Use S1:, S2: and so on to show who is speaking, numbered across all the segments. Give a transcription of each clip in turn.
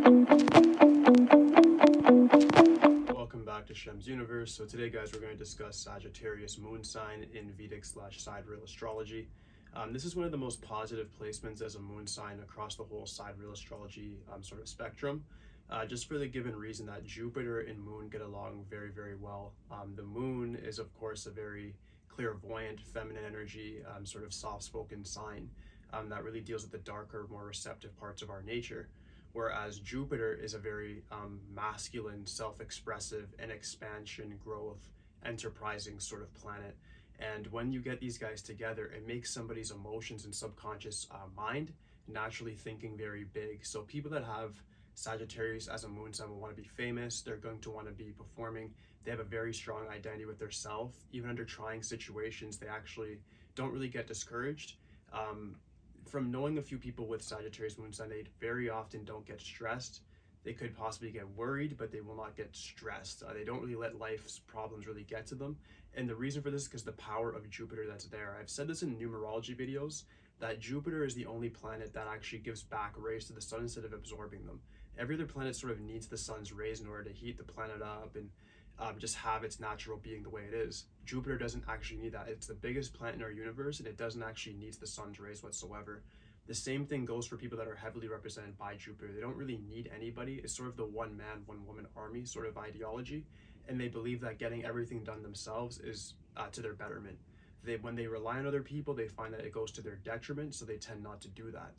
S1: Welcome back to Shemsuniverse. So today, guys, we're going to discuss Sagittarius moon sign in Vedic/Sidereal astrology. This is one of the most positive placements as a moon sign across the whole Sidereal astrology sort of spectrum. Just for the given reason that Jupiter and moon get along very, very well. The moon is, of course, a very clairvoyant, feminine energy, sort of soft-spoken sign that really deals with the darker, more receptive parts of our nature. Whereas Jupiter is a very masculine, self-expressive, and expansion, growth, enterprising sort of planet. And when you get these guys together, it makes somebody's emotions and subconscious mind naturally thinking very big. So people that have Sagittarius as a moon sign will want to be famous. They're going to want to be performing. They have a very strong identity with their self. Even under trying situations, they actually don't really get discouraged. From knowing a few people with Sagittarius moon sign, they very often don't get stressed. They could possibly get worried, but they will not get stressed. They don't really let life's problems really get to them. And the reason for this is because the power of Jupiter that's there. I've said this in numerology videos, that Jupiter is the only planet that actually gives back rays to the sun instead of absorbing them. Every other planet sort of needs the sun's rays in order to heat the planet up and just have its natural being the way it is. Jupiter doesn't actually need that. It's the biggest planet in our universe, and it doesn't actually need the sun's rays whatsoever. The same thing goes for people that are heavily represented by Jupiter. They don't really need anybody. It's sort of the one man, one woman army sort of ideology, and they believe that getting everything done themselves is to their betterment. When they rely on other people, they find that it goes to their detriment, so they tend not to do that.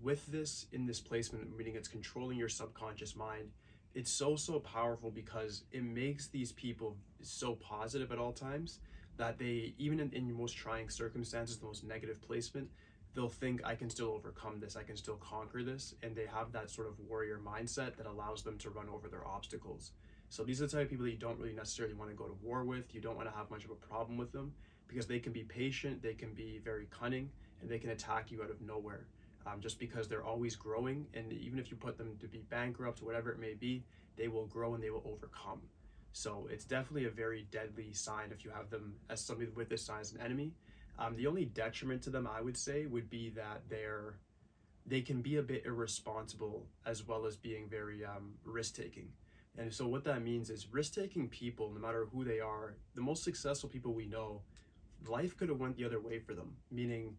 S1: With this, in this placement, meaning it's controlling your subconscious mind, it's so powerful because it makes these people so positive at all times that they, even in most trying circumstances, the most negative placement, they'll think, I can still overcome this, I can still conquer this, and they have that sort of warrior mindset that allows them to run over their obstacles. So these are the type of people that you don't really necessarily want to go to war with. You don't want to have much of a problem with them because they can be patient, they can be very cunning, and they can attack you out of nowhere. Just because they're always growing, and even if you put them to be bankrupt or whatever it may be, they will grow and they will overcome. So it's definitely a very deadly sign if you have them as somebody with this sign as an enemy. The only detriment to them, I would say, would be that they can be a bit irresponsible as well as being very risk-taking. And so what that means is risk-taking people, no matter who they are, the most successful people we know, life could have went the other way for them, meaning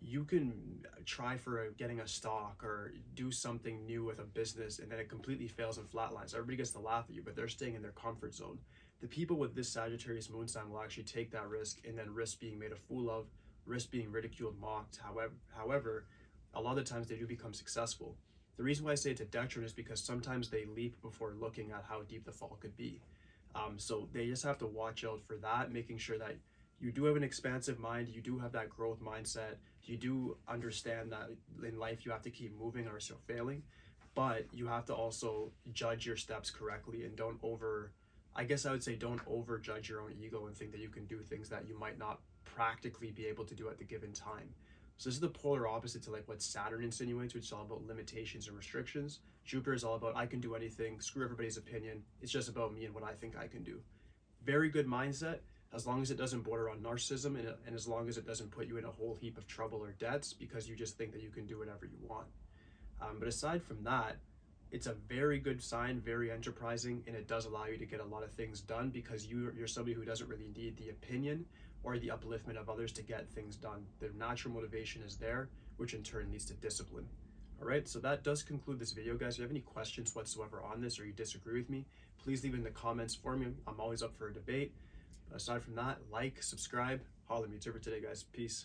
S1: you can try for getting a stock or do something new with a business and then it completely fails and flatlines. Everybody gets to laugh at you, but they're staying in their comfort zone. The people with this Sagittarius moon sign will actually take that risk and then risk being made a fool of, risk being ridiculed, mocked. However, a lot of the times they do become successful. The reason why I say it's a detriment is because sometimes they leap before looking at how deep the fall could be. So they just have to watch out for that, making sure that you do have an expansive mind, you do have that growth mindset, you do understand that in life you have to keep moving or else you're failing, but you have to also judge your steps correctly and don't overjudge your own ego and think that you can do things that you might not practically be able to do at the given time. So this is the polar opposite to like what Saturn insinuates, which is all about limitations and restrictions. Jupiter is all about I can do anything, screw everybody's opinion, it's just about me and what I think I can do. Very good mindset, as long as it doesn't border on narcissism and as long as it doesn't put you in a whole heap of trouble or debts because you just think that you can do whatever you want. But aside from that, it's a very good sign, very enterprising, and it does allow you to get a lot of things done because you're somebody who doesn't really need the opinion or the upliftment of others to get things done. Their natural motivation is there, which in turn leads to discipline. All right, so that does conclude this video, guys. If you have any questions whatsoever on this or you disagree with me, please leave it in the comments for me. I'm always up for a debate. But aside from that, like, subscribe, holler at me. It's over today, guys. Peace.